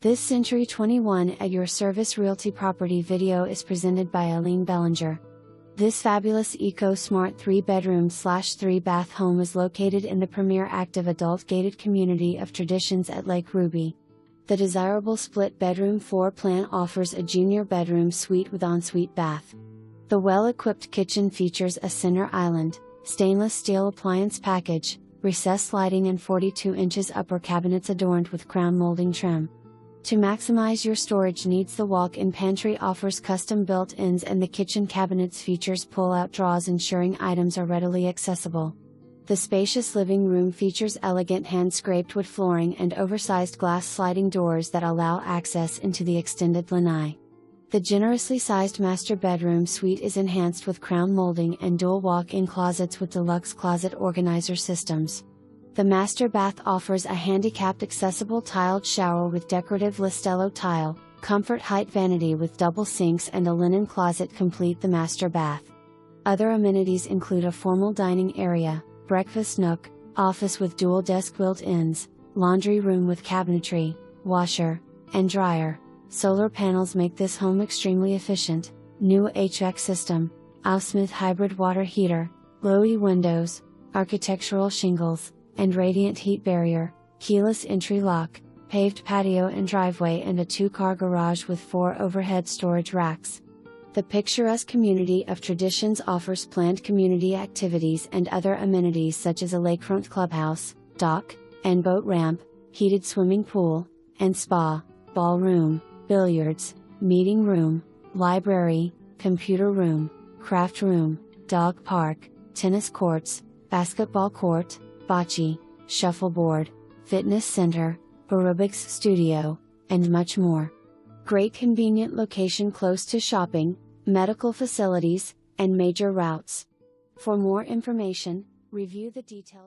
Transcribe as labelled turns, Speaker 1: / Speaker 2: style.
Speaker 1: This Century 21 At Your Service Realty property video is presented by Eileen Bellinger. This fabulous eco-smart 3-bedroom/3-bath home is located in the premier active adult gated community of Traditions at Lake Ruby. The desirable split-bedroom floor plan offers a junior bedroom suite with ensuite bath. The well-equipped kitchen features a center island, stainless steel appliance package, recessed lighting and 42 inches upper cabinets adorned with crown molding trim. To maximize your storage needs, the walk-in pantry offers custom built-ins and the kitchen cabinets features pull-out drawers ensuring items are readily accessible. The spacious living room features elegant hand-scraped wood flooring and oversized glass sliding doors that allow access into the extended lanai. The generously sized master bedroom suite is enhanced with crown molding and dual walk-in closets with Deluxe closet organizer systems. The master bath offers a handicapped accessible tiled shower with decorative Listello tile, comfort height vanity with double sinks and a linen closet complete the master bath. Other amenities include a formal dining area, breakfast nook, office with dual desk built-ins, laundry room with cabinetry, washer, and dryer. Solar panels make this home extremely efficient. New HVAC system, Smith hybrid water heater, low-E windows, architectural shingles, and radiant heat barrier, keyless entry lock, paved patio and driveway and a 2-car garage with 4 overhead storage racks. The picturesque community of Traditions offers planned community activities and other amenities such as a lakefront clubhouse, dock, and boat ramp, heated swimming pool, and spa, ballroom, billiards, meeting room, library, computer room, craft room, dog park, tennis courts, basketball court, Bocce, Shuffleboard, fitness center, Aerobics studio, and much more. Great convenient location close to shopping, medical facilities, and major routes. For more information, review the details.